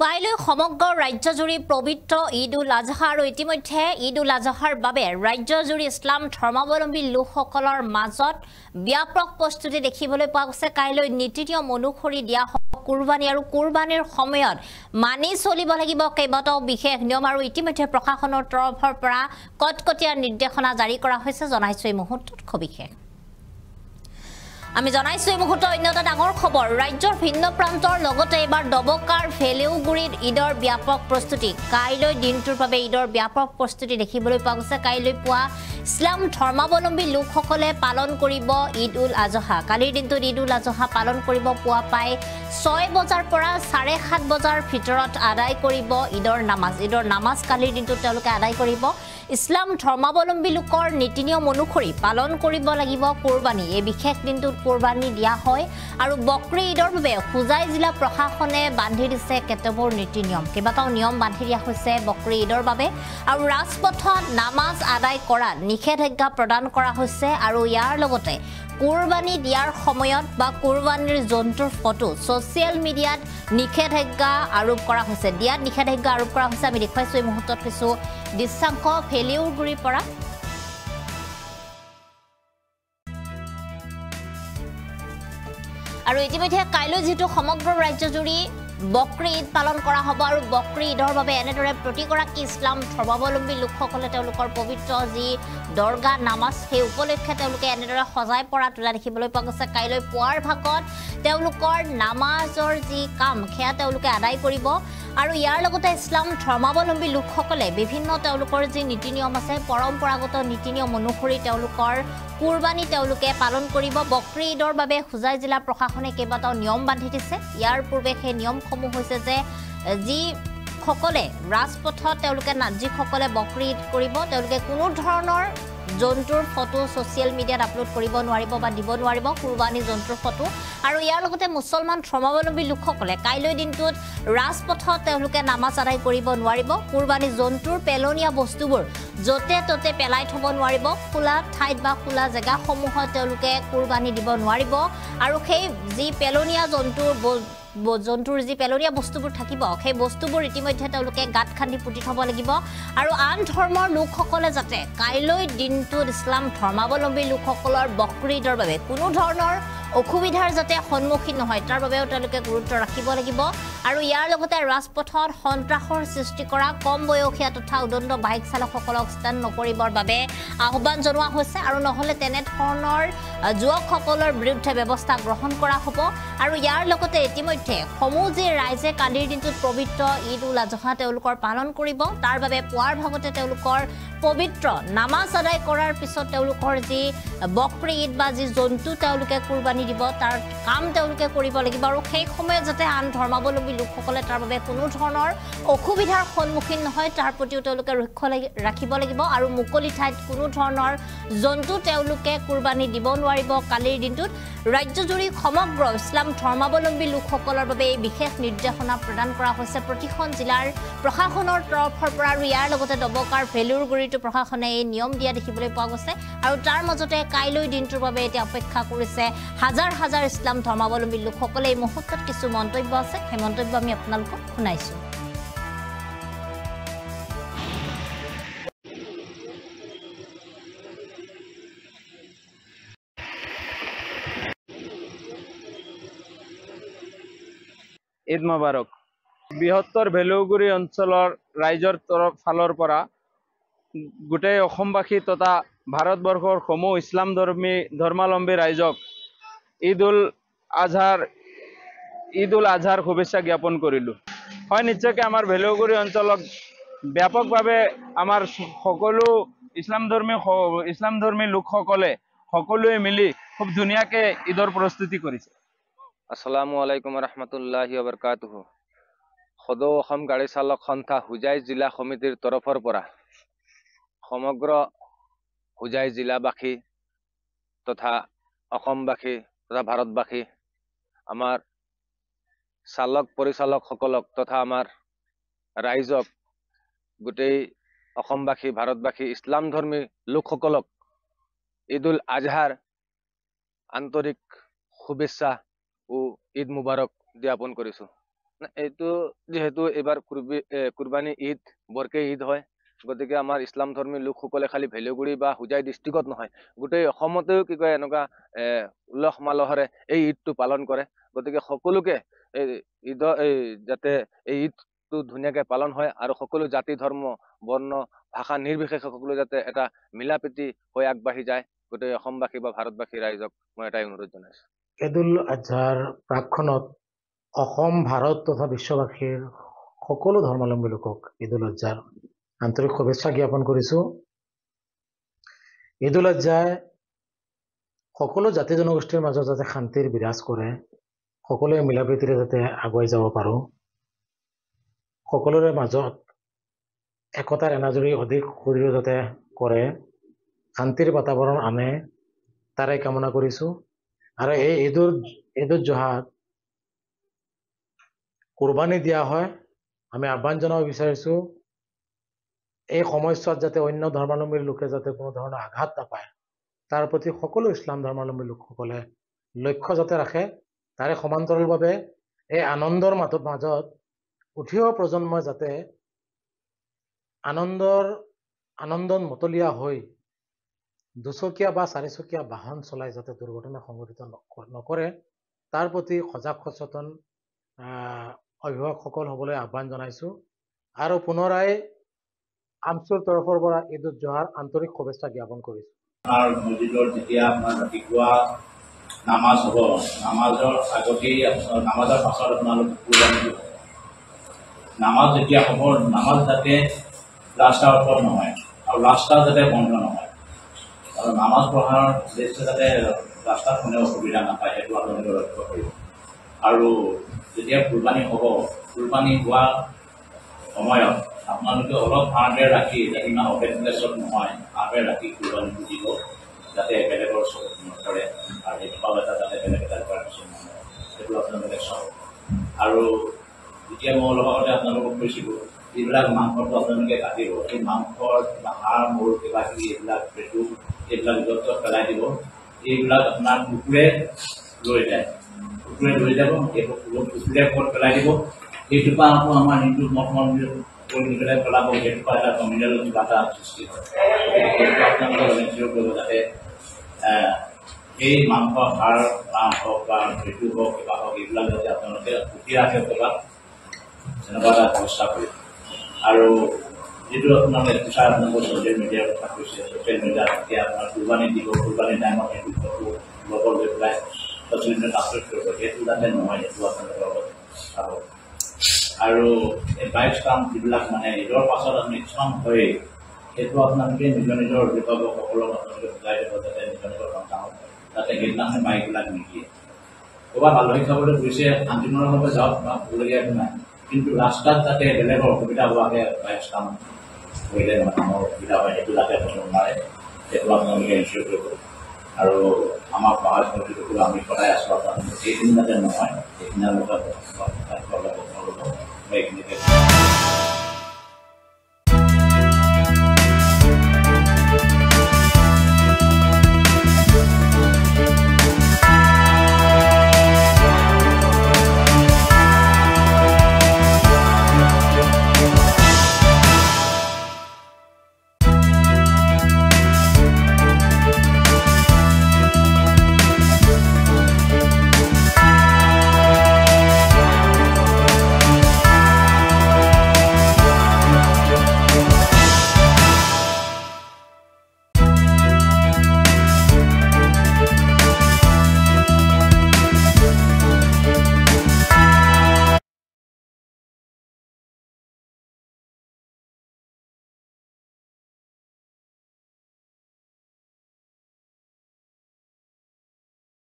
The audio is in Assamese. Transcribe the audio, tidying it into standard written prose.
কাইলৈ সমগ্ৰ ৰাজ্যজুৰি পবিত্ৰ ঈদ উল আজহা আৰু ইতিমধ্যে ঈদ উল আজহাৰ বাবে ৰাজ্যজুৰি ইছলাম ধৰ্মাৱলম্বী লোকসকলৰ মাজত ব্যাপক প্ৰস্তুতি দেখিবলৈ পোৱা গৈছে। কাইলৈ নীতি নিয়ম অনুসৰি দিয়া হ'ব কুৰবানী আৰু কুৰবানীৰ সময়ত মানি চলিব লাগিব কেইবাটাও বিশেষ নিয়ম আৰু ইতিমধ্যে প্ৰশাসনৰ তৰফৰ পৰা কটকটীয়া নিৰ্দেশনা জাৰি কৰা হৈছে। জনাইছো এই মুহূৰ্তত সবিশেষ আমি জনাইছো এই মুহূৰ্তত অন্য এটা ডাঙৰ খবৰ ৰাজ্যৰ ভিন্ন প্ৰান্তৰ লগতে এবাৰ দবকাৰ ভেলেউগুৰিত ঈদৰ ব্যাপক প্ৰস্তুতি। কাইলৈ দিনটোৰ বাবে ঈদৰ ব্যাপক প্ৰস্তুতি দেখিবলৈ পোৱা গৈছে। কাইলৈ পুৱা ইছলাম ধৰ্মাৱলম্বী লোকসকলে পালন কৰিব ঈদ উল আজহা। কালিৰ দিনটোত ঈদ উল আজহা পালন কৰিব পুৱা প্ৰায় 6 বজাৰ পৰা 7:30 বজাৰ ভিতৰত আদায় কৰিব ঈদৰ নামাজ। ঈদৰ নামাজ কালিৰ দিনটোত তেওঁলোকে আদায় কৰিব। ইছলাম ধৰ্মাৱলম্বী লোকৰ নীতি নিয়ম অনুসৰি পালন কৰিব লাগিব কুৰবানী। এই বিশেষ দিনটোত কুৰবানী দিয়া হয় আৰু বকৰি ঈদৰ বাবে হোজাই জিলা প্ৰশাসনে বান্ধি দিছে কেতবোৰ নীতি নিয়ম। কেইবাটাও নিয়ম বান্ধি দিয়া হৈছে বকৰি ঈদৰ বাবে আৰু ৰাজপথত নামাজ আদায় কৰা নিষেধাজ্ঞা প্ৰদান কৰা হৈছে আৰু ইয়াৰ লগতে কুৰবানী দিয়াৰ সময়ত বা কুৰবানীৰ জন্তুৰ ফটো ছ'চিয়েল মিডিয়াত নিষেধাজ্ঞা আৰোপ কৰা হৈছে। দিয়াত নিষেধাজ্ঞা আৰোপ কৰা হৈছে। আমি দেখুৱাইছো এই মুহূৰ্তত কিছু দৃশ্যাংশ ভেলেউগুৰিৰ পৰা। আৰু ইতিমধ্যে কাইলৈ যিটো সমগ্ৰ ৰাজ্যজুৰি বকৰি ঈদ পালন কৰা হ'ব আৰু বকৰি ঈদৰ বাবে এনেদৰে প্ৰতিগৰাকী ইছলাম ধৰ্মাৱলম্বী লোকসকলে তেওঁলোকৰ পবিত্ৰ যি দৰগাহ নামাজ সেই উপলক্ষে তেওঁলোকে এনেদৰে সজাই পৰা তোলা দেখিবলৈ পোৱা গৈছে। কাইলৈ পুৱাৰ ভাগত তেওঁলোকৰ নামাজৰ যি কাম সেয়া তেওঁলোকে আদায় কৰিব আৰু ইয়াৰ লগতে ইছলাম ধৰ্মাৱলম্বী লোকসকলে বিভিন্ন তেওঁলোকৰ যি নীতি নিয়ম আছে পৰম্পৰাগত নীতি নিয়ম অনুসৰি তেওঁলোকৰ কুৰবানী তেওঁলোকে পালন কৰিব। বকৰি ঈদৰ বাবে হোজাই জিলা প্ৰশাসনে কেইবাটাও নিয়ম বান্ধি দিছে। ইয়াৰ পূৰ্বে সেই নিয়মসমূহ হৈছে যে যিসকলে ৰাজপথত তেওঁলোকে যিসকলে বকৰি ঈদ কৰিব তেওঁলোকে কোনো ধৰণৰ জন্তুৰ ফটো ছ'চিয়েল মিডিয়াত আপলোড কৰিব নোৱাৰিব বা দিব নোৱাৰিব কুৰবানী জন্তুৰ ফটো। আৰু ইয়াৰ লগতে মুছলমান ধৰ্মাৱলম্বী লোকসকলে কাইলৈ দিনটোত ৰাজপথত তেওঁলোকে নামাজ আদায় কৰিব নোৱাৰিব। কুৰবানী জন্তুৰ পেলনীয়া বস্তুবোৰ য'তে ত'তে পেলাই থ'ব নোৱাৰিব। খোলা ঠাইত বা খোলা জেগাসমূহত তেওঁলোকে কুৰবানী দিব নোৱাৰিব আৰু সেই যি পেলনীয়া জন্তুৰ যি পেলনীয়া বস্তুবোৰ থাকিব সেই বস্তুবোৰ ইতিমধ্যে তেওঁলোকে গাঁত খান্দি পুতি থ'ব লাগিব। আৰু আন ধৰ্মৰ লোকসকলে যাতে কাইলৈ দিনটোত ইছলাম ধৰ্মাৱলম্বী লোকসকলৰ বকৰি ঈদৰ বাবে কোনো ধৰণৰ অসুবিধাৰ যাতে সন্মুখীন নহয় তাৰ বাবেও তেওঁলোকে গুৰুত্ব ৰাখিব লাগিব। আৰু ইয়াৰ লগতে ৰাজপথত সন্ত্ৰাসৰ সৃষ্টি কৰা কম বয়সীয়া তথা উদণ্ড বাইক চালকসকলক ষ্টেণ্ড নকৰিবৰ বাবে আহ্বান জনোৱা হৈছে আৰু নহ'লে তেনেধৰণৰ যুৱকসকলৰ বিৰুদ্ধে ব্যৱস্থা গ্ৰহণ কৰা হ'ব। আৰু ইয়াৰ লগতে ইতিমধ্যে সমূহ যি ৰাইজে কালিৰ দিনটোত পবিত্ৰ ঈদ উল আজহা তেওঁলোকৰ পালন কৰিব তাৰ বাবে পুৱাৰ ভাগতে তেওঁলোকৰ পবিত্ৰ নামাজ আদায় কৰাৰ পিছত তেওঁলোকৰ যি বকৰি ঈদ বা যি জন্তু তেওঁলোকে কুৰবানী দিব তাৰ কাম তেওঁলোকে কৰিব লাগিব আৰু সেই সময়ত যাতে আন ধৰ্মাৱলম্বী লোকসকলে তাৰ বাবে কোনো ধৰণৰ অসুবিধাৰ সন্মুখীন নহয় তাৰ প্ৰতিও তেওঁলোকে লক্ষ্য ৰাখিব লাগিব। আৰু মুকলি ঠাইত কোনো ধৰণৰ জন্তু তেওঁলোকে কুৰবানী দিব নোৱাৰিব। কালিৰ দিনটোত ৰাজ্যজুৰি সমগ্ৰ ইছলাম ধৰ্মাৱলম্বী লোকসকলৰ বাবে এই বিশেষ নিৰ্দেশনা প্ৰদান কৰা হৈছে প্ৰতিখন জিলাৰ প্ৰশাসনৰ তৰফৰ পৰা। আৰু ইয়াৰ লগতে দবকাৰ ভেলেউগুৰিতো প্ৰশাসনে এই নিয়ম দিয়া দেখিবলৈ পোৱা গৈছে আৰু তাৰ মাজতে কাইলৈ দিনটোৰ বাবে এতিয়া অপেক্ষা কৰিছে হাজাৰ হাজাৰ ইছলাম ধৰ্মাৱলম্বী লোকসকলে। এই মুহূৰ্তত কিছু মন্তব্য আছে সেই মন্তব্য আমি আপোনালোকক শুনাইছো। ঈদ মোবাৰক। বৃহত্তৰ ভেলেউগুৰি অঞ্চলৰ ৰাইজৰ ফালৰ পৰা গোটেই অসমবাসী তথা ভাৰতবৰ্ষৰ সমূহ ইছলাম ধৰ্মাৱলম্বী ৰাইজক ঈদ উল আজহাৰ শুভেচ্ছা জ্ঞাপন কৰিলোঁ। হয়, নিশ্চয়কৈ আমাৰ ভেলেউগুৰি অঞ্চলত ব্যাপকভাৱে আমাৰ সকলো ইছলামধৰ্মী লোকসকলে সকলোৱে মিলি খুব ধুনীয়াকৈ ঈদৰ প্ৰস্তুতি কৰিছে। আসসালামু আলাইকুম ৰহমতুল্লাহি ওবৰকাতুহু। সদৌ অসম গাড়ী চালক সন্থা হোজাই জিলা সমিতিৰ তৰফৰ পৰা সমগ্ৰ হোজাই জিলাবাসী তথা অসমবাসী তথা ভাৰতবাসী আমাৰ চালক পৰিচালকসকলক তথা আমাৰ ৰাইজক গোটেই অসমবাসী ভাৰতবাসী ইছলামধৰ্মী লোকসকলক ঈদ উল আজহাৰ আন্তৰিক শুভেচ্ছা ও ঈদ মুবাৰক জ্ঞাপন কৰিছোঁ। এইটো যিহেতু এইবাৰ কুৰবানী ঈদ বৰকে ঈদ হয়, গতিকে আমাৰ ইছলাম ধৰ্মী লোকসকলে খালি ভেলুগুৰি বা হোজাই ডিষ্ট্ৰিক্টত নহয়, গোটেই অসমতেও কি কয় এনেকুৱা উল্লাস মালহেৰে এই ঈদটো পালন কৰে। গতিকে সকলোকে এই যাতে এই ঈদটো ধুনীয়াকে পালন হয় আৰু সকলো জাতি ধৰ্ম বৰ্ণ ভাষা নিৰ্বিশেষে সকলো যাতে এটা মিলা প্ৰীতি হৈ আগবাঢ়ি যায়, গোটেই অসমবাসী বা ভাৰতবাসী ৰাইজক মই এটাই অনুৰোধ জনাইছো। ঈদুল আজহাৰ প্ৰাকখনত অসম ভাৰত তথা বিশ্ববাসীৰ সকলো ধৰ্মাৱলম্বী লোকক ঈদুল আজহাৰ আন্তৰিক শুভেচ্ছা জ্ঞাপন কৰিছোঁ। ঈদুল আজহাই সকলো জাতি জনগোষ্ঠীৰ মাজত যাতে শান্তিৰ বিৰাজ কৰে, সকলোৱে মিলা প্ৰীতিৰে যাতে আগুৱাই যাব পাৰোঁ, সকলোৰে মাজত একতাৰ এনাজৰী অধিক সুদৃঢ় যাতে কৰে, শান্তিৰ বাতাবৰণ আনে, তাৰে কামনা কৰিছোঁ। আৰু এই ঈদুল জোহাত কুৰবানী দিয়া হয়। আমি আহ্বান জনাব বিচাৰিছোঁ, এই সময়ছোৱাত যাতে অন্য ধৰ্মাৱলম্বীৰ লোকে যাতে কোনো ধৰণৰ আঘাত নাপায়, তাৰ প্ৰতি সকলো ইছলাম ধৰ্মাৱলম্বী লোকসকলে লক্ষ্য যাতে ৰাখে। তাৰে সমান্তৰালভাৱে এই আনন্দৰ মাজত উঠি অহা প্ৰজন্মই যাতে আনন্দত মতলীয়া হৈ দুচকীয়া বা চাৰিচকীয়া বাহন চলাই যাতে দুৰ্ঘটনা সংঘটিত নকৰে, তাৰ প্ৰতি সজাগ সচেতন অভিভাৱকসকল হ'বলৈ আহ্বান জনাইছোঁ। আৰু পুনৰাই আমচুৰ তৰফৰ পৰা ঈদুল জোহাৰ আন্তৰিক শুভেচ্ছা জ্ঞাপন কৰিছোঁ। মছজিদৰ যেতিয়া আপোনাৰ ৰাতিপুৱা নামাজ হ'ব, নামাজৰ আগতেই নামাজৰ পাছত আপোনালোক কুৰবানী দিব। নামাজ যেতিয়া হ'ব, নামাজ যাতে ৰাস্তাৰ ওপৰত নহয় আৰু ৰাস্তা যাতে বন্ধ নহয়, আৰু নামাজ পঢ়াৰ উদ্দেশ্যে যাতে ৰাস্তাত কোনেও অসুবিধা নাপায়, সেইটো আপোনালোকে লক্ষ্য কৰিব। আৰু যেতিয়া কুৰবানী হ'ব, কুৰবানী হোৱা সময়ত আপোনালোকে অলপ ভাড়াতে ৰাখি, যাতে ইমান অপেন প্লেচত নহয়, ভাড়াতে ৰাখি কুৰবানীটো দিব, যাতে বেলেগৰ চকুত নপৰে আৰু সেইটোপাও এটা যাতে বেলেগ এটা কৰাৰ পিছত নহয়, সেইটো আপোনালোকে চাওক। আৰু যেতিয়া মই অলপ আগতে আপোনালোকক কৈছিলোঁ, যিবিলাক মাংসটো আপোনালোকে কাটিব, সেই মাংসৰ হাড় মূৰ কিবা কিবি এইবিলাক পেটু এইবিলাক য'ত পেলাই দিব, এইবিলাক আপোনাৰ কুকুৰে লৈ যায়, কুকুৰে লৈ যাব, কুকুৰে ক'ত পেলাই দিব, সেইটোপা আকৌ আমাৰ হিন্দু মঠ মন্দিৰ কৰি নি পেলাই পেলাব, সেইটোপা এটা কমিউনেল কিবা এটা সৃষ্টি হয়। সেইটো আপোনালোকে এনচিঅ'ৰ কৰিব যাতে এই মাংস হাড় হওক বা পেটু হওক কিবা হওক, এইবিলাক যাতে আপোনালোকে পুতি ৰাখে ক'ৰবাত, তেনেকুৱা এটা ব্যৱস্থা কৰিব। আৰু যিটো আপোনালোকে এক্সাৰ আপোনালোকৰ ছ'চিয়েল মিডিয়াৰ কথা কৈছে, ছ'চিয়েল মিডিয়াত এতিয়া আপোনাৰ কুৰবানী দিব, কুৰবানী টাইমত সেইটো ফটো লগত লৈ পেলাই ছ'চিয়েল মিডিয়াত আপলোড কৰিব, সেইটো যাতে নহয়, সেইটো আপোনালোকে লগত চাব। আৰু এই বাইক ষ্টাম্প যিবিলাক মানে ঈদৰ পাছত আপুনি এক্সন হয়, সেইটো আপোনালোকে নিজৰ নিজৰ অভিভাৱকসকলক আপোনালোকে বুজাই দিব, যাতে নিজৰ নিজৰ সন্তানক যাতে সেইদিনাখন বাইকবিলাক নিদিয়ে। ক'ৰবাত আলহী খাবলৈ গৈছে, শান্তিমূলকভাৱে যাওক, হ'বলগীয়া একো নাই, কিন্তু ৰাস্তাত যাতে বেলেগৰ অসুবিধা হোৱাকৈ বাইক ষ্টাম্প কৰিলে মানুহৰ অসুবিধা হয়, সেইটো যাতে হ'ব নোৱাৰে, সেইটো আপোনালোকে এনচিঅ'ৰ কৰিব। আৰু আমাৰ সমাজ মন্ত্ৰীসকলো আমি সদায় আছোঁ, আপোনালোকে সেইখিনি যাতে নহয়, সেইখিনি